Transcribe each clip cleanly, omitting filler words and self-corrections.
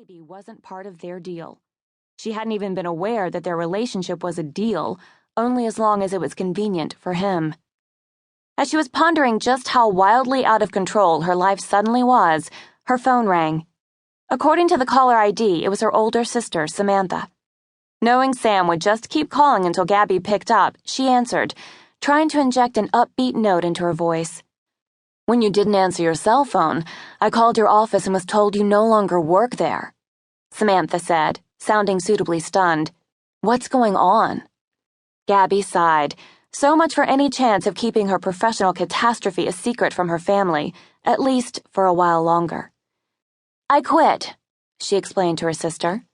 baby wasn't part of their deal. She hadn't even been aware that their relationship was a deal, only as long as it was convenient for him. As she was pondering just how wildly out of control her life suddenly was, her phone rang. According to the caller ID, it was her older sister, Samantha. Knowing Sam would just keep calling until Gabi picked up, she answered, trying to inject an upbeat note into her voice. "When you didn't answer your cell phone, I called your office and was told you no longer work there," Samantha said, sounding suitably stunned. "What's going on?" Gabi sighed. So much for any chance of keeping her professional catastrophe a secret from her family, at least for a while longer. "I quit," she explained to her sister.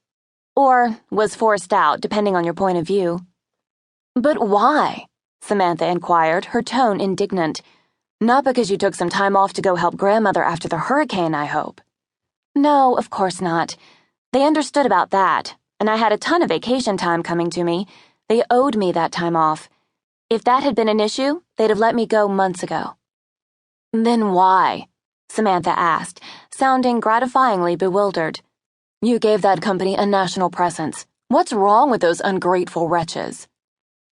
Or was forced out, depending on your point of view. "But why?" Samantha inquired, her tone indignant. "Not because you took some time off to go help grandmother after the hurricane, I hope." "No, of course not. They understood about that, and I had a ton of vacation time coming to me. They owed me that time off. If that had been an issue, they'd have let me go months ago." "Then why?" Samantha asked, sounding gratifyingly bewildered. "You gave that company a national presence. What's wrong with those ungrateful wretches?"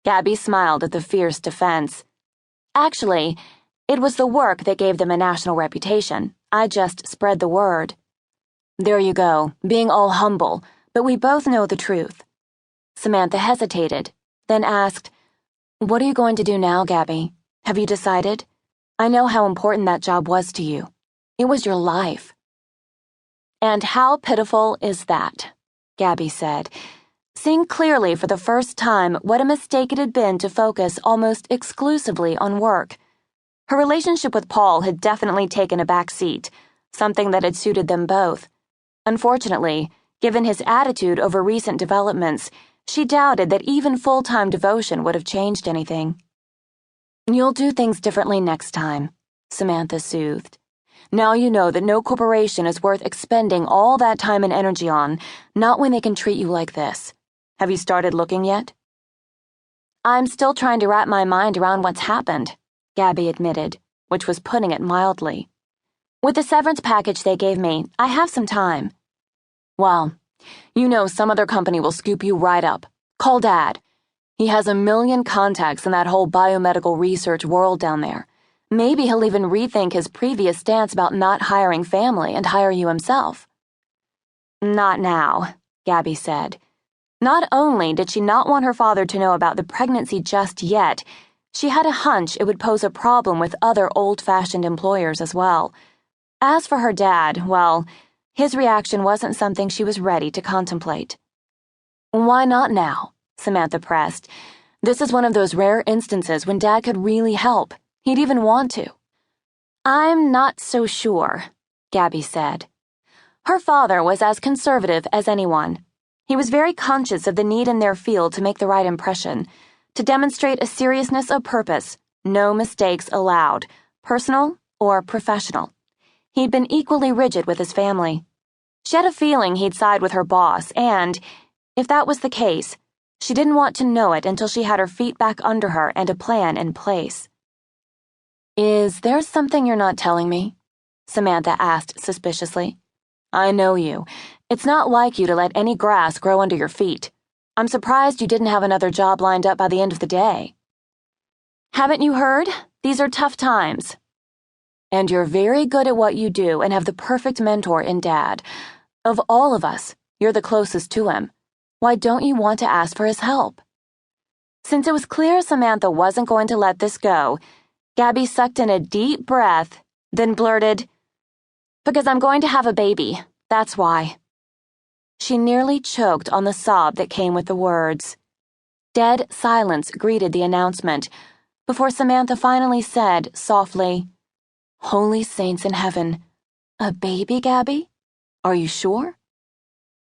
Gabi smiled at the fierce defense. "Actually, it was the work that gave them a national reputation. I just spread the word." "There you go, being all humble, but we both know the truth." Samantha hesitated, then asked, "What are you going to do now, Gabi? Have you decided? I know how important that job was to you. It was your life." "And how pitiful is that?" Gabi said, seeing clearly for the first time what a mistake it had been to focus almost exclusively on work. Her relationship with Paul had definitely taken a back seat, something that had suited them both. Unfortunately, given his attitude over recent developments, she doubted that even full-time devotion would have changed anything. "You'll do things differently next time," Samantha soothed. "Now you know that no corporation is worth expending all that time and energy on, not when they can treat you like this. Have you started looking yet?" "I'm still trying to wrap my mind around what's happened," Gabi admitted, which was putting it mildly. "With the severance package they gave me, I have some time." "Well, you know some other company will scoop you right up. Call Dad. He has a million contacts in that whole biomedical research world down there. Maybe he'll even rethink his previous stance about not hiring family and hire you himself." "Not now," Gabi said. Not only did she not want her father to know about the pregnancy just yet, she had a hunch it would pose a problem with other old-fashioned employers as well. As for her dad, well, his reaction wasn't something she was ready to contemplate. "Why not now?" Samantha pressed. "This is one of those rare instances when Dad could really help. He'd even want to." "I'm not so sure," Gabi said. Her father was as conservative as anyone. He was very conscious of the need in their field to make the right impression, to demonstrate a seriousness of purpose, no mistakes allowed, personal or professional. He'd been equally rigid with his family. She had a feeling he'd side with her boss, and, if that was the case, she didn't want to know it until she had her feet back under her and a plan in place. "Is there something you're not telling me?" Samantha asked suspiciously. "I know you. It's not like you to let any grass grow under your feet. I'm surprised you didn't have another job lined up by the end of the day." "Haven't you heard? These are tough times." "And you're very good at what you do and have the perfect mentor in Dad. Of all of us, you're the closest to him. Why don't you want to ask for his help?" Since it was clear Samantha wasn't going to let this go, Gabi sucked in a deep breath, then blurted, "Because I'm going to have a baby, that's why." She nearly choked on the sob that came with the words. Dead silence greeted the announcement, before Samantha finally said, softly, "Holy saints in heaven, a baby, Gabi? Are you sure?"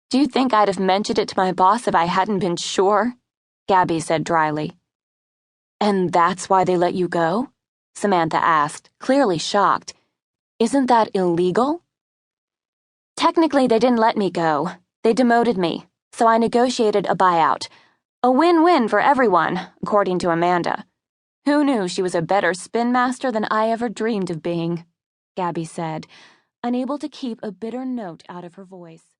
"Do you think I'd have mentioned it to my boss if I hadn't been sure?" Gabi said dryly. "And that's why they let you go?" Samantha asked, clearly shocked. "Isn't that illegal?" "Technically, they didn't let me go. They demoted me, so I negotiated a buyout. A win-win for everyone, according to Amanda. Who knew she was a better spin master than I ever dreamed of being?" Gabi said, unable to keep a bitter note out of her voice.